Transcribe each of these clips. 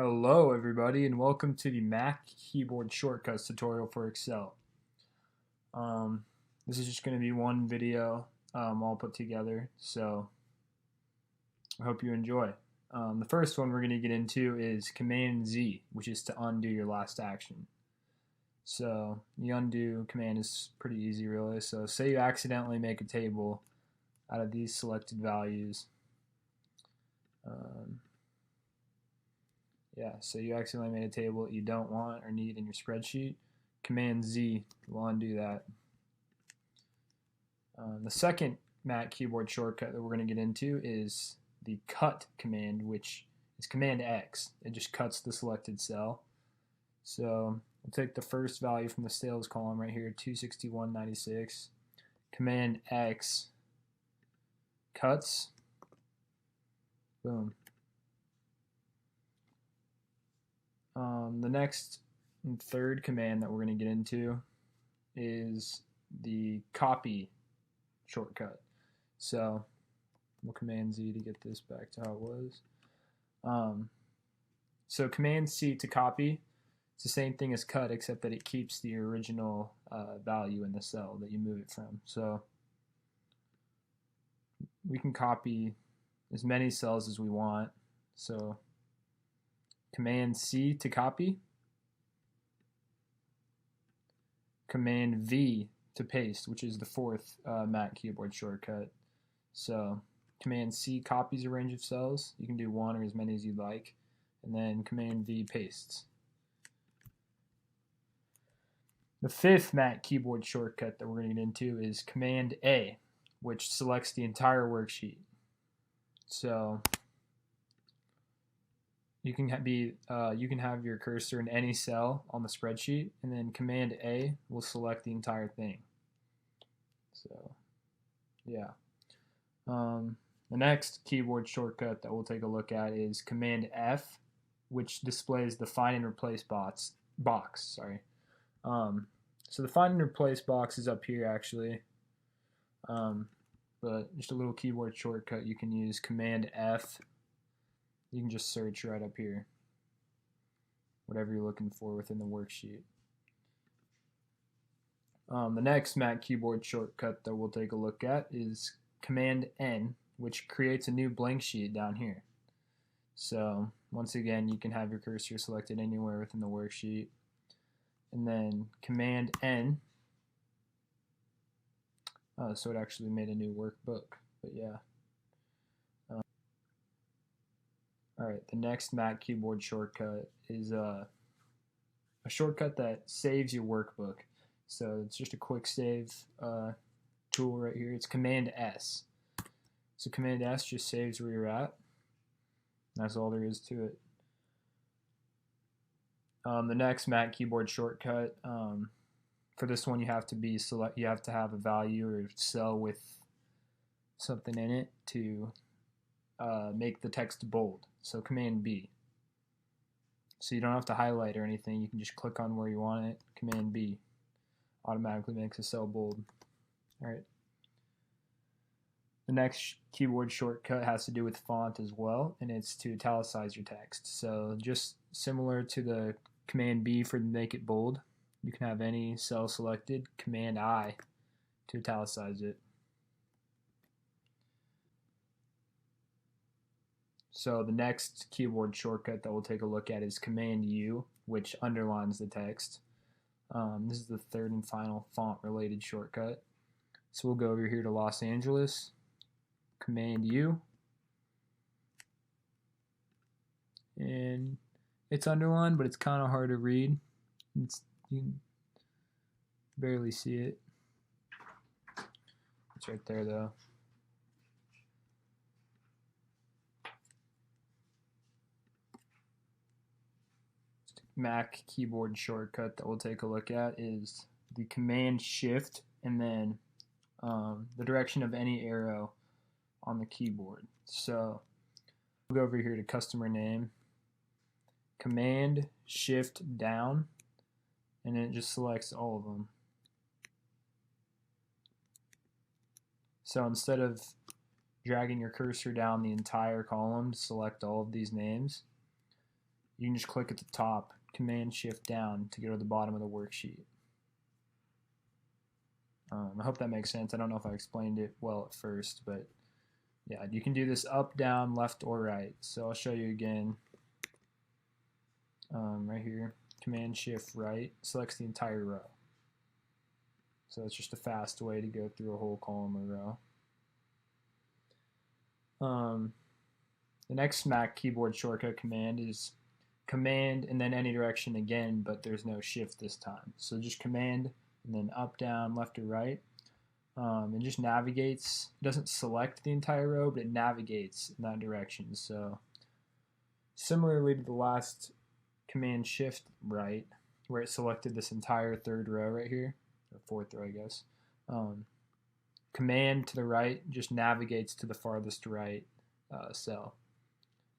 Hello everybody and welcome to the Mac keyboard shortcuts tutorial for Excel. Um, this is just going to be one video all put together, so I hope you enjoy. The first one we're going to get into is Command Z, which is to undo your last action. So the undo command is pretty easy really. So say you accidentally make a table out of these selected values. So you accidentally made a table that you don't want or need in your spreadsheet. Command Z will undo that. The second Mac keyboard shortcut that we're going to get into is the cut command, which is Command X. It just cuts the selected cell. So we'll take the first value from the sales column right here, 261.96. Command X cuts. Boom. The next and third command that we're going to get into is the copy shortcut. So we'll Command Z to get this back to how it was. So Command C to copy, it's the same thing as cut except that it keeps the original value in the cell that you move it from. So we can copy as many cells as we want. So Command C to copy, Command V to paste, which is the fourth Mac keyboard shortcut. So Command C copies a range of cells. You can do one or as many as you'd like. And then Command V pastes. The fifth Mac keyboard shortcut that we're going to get into is Command A, which selects the entire worksheet. So you can have your cursor in any cell on the spreadsheet, and then Command A will select the entire thing. So, yeah. The next keyboard shortcut that we'll take a look at is Command F, which displays the find and replace box. So the find and replace box is up here actually. But just a little keyboard shortcut, you can use Command F. You can just search right up here, whatever you're looking for within the worksheet. The next Mac keyboard shortcut that we'll take a look at is Command N, which creates a new blank sheet down here. So once again, you can have your cursor selected anywhere within the worksheet. And then Command N, so it actually made a new workbook, but yeah. Alright, the next Mac keyboard shortcut is a shortcut that saves your workbook. So it's just a quick save tool right here. It's Command S. So Command S just saves where you're at. That's all there is to it. The next Mac keyboard shortcut, for this one you have to have a value or cell with something in it to make the text bold. So Command B. So you don't have to highlight or anything. You can just click on where you want it. Command B automatically makes a cell bold. Alright. The next keyboard shortcut has to do with font as well, and it's to italicize your text. So just similar to the Command B for make it bold, you can have any cell selected, Command I to italicize it. So the next keyboard shortcut that we'll take a look at is Command U, which underlines the text. This is the third and final font-related shortcut. So we'll go over here to Los Angeles, Command U, and it's underlined, but it's kind of hard to read. You can barely see it. It's right there, though. Mac keyboard shortcut that we'll take a look at is the Command Shift and then the direction of any arrow on the keyboard. So we'll go over here to customer name, Command Shift down, and it just selects all of them. So instead of dragging your cursor down the entire column to select all of these names, you can just click at the top, Command Shift down to go to the bottom of the worksheet. I hope that makes sense. I don't know if I explained it well at first, but yeah, you can do this up, down, left, or right. So I'll show you again. Right here, Command Shift right selects the entire row. So it's just a fast way to go through a whole column or row. The next Mac keyboard shortcut command is Command and then any direction again, but there's no shift this time. So just Command and then up, down, left, or right. It just navigates. It doesn't select the entire row, but it navigates in that direction. So similarly to the last Command Shift right, where it selected this entire third row right here, or fourth row, I guess. Command to the right just navigates to the farthest right cell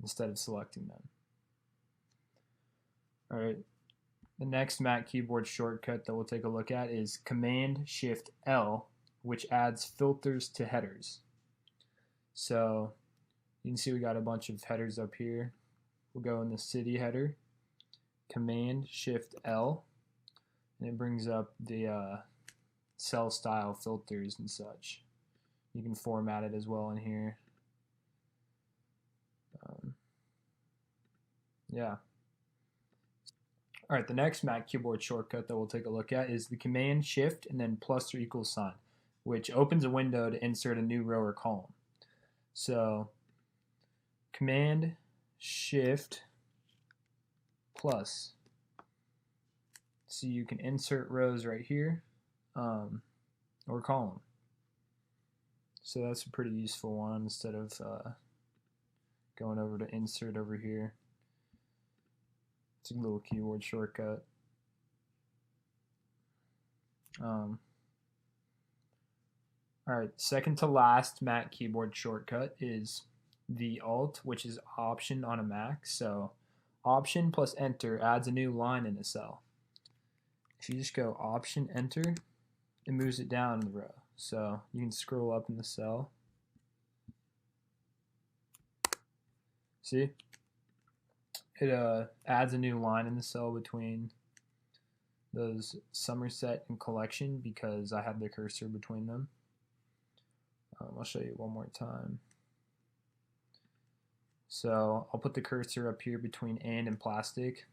instead of selecting them. All right. The next Mac keyboard shortcut that we'll take a look at is Command Shift L, which adds filters to headers. So you can see we got a bunch of headers up here. We'll go in the city header, Command Shift L, and it brings up the cell style filters and such. You can format it as well in here. Yeah. All right, the next Mac keyboard shortcut that we'll take a look at is the Command Shift and then plus or equals sign, which opens a window to insert a new row or column. So Command Shift plus. So you can insert rows right here or column. So that's a pretty useful one instead of going over to insert over here. It's a little keyboard shortcut. All right, second to last Mac keyboard shortcut is the Alt, which is Option on a Mac. So Option plus Enter adds a new line in a cell. If you just go Option Enter, it moves it down in the row. So you can scroll up in the cell. See? It adds a new line in the cell between those Somerset and Collection because I have the cursor between them. I'll show you one more time. So I'll put the cursor up here between and Plastic,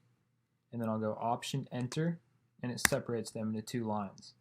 and then I'll go Option Enter, and it separates them into two lines.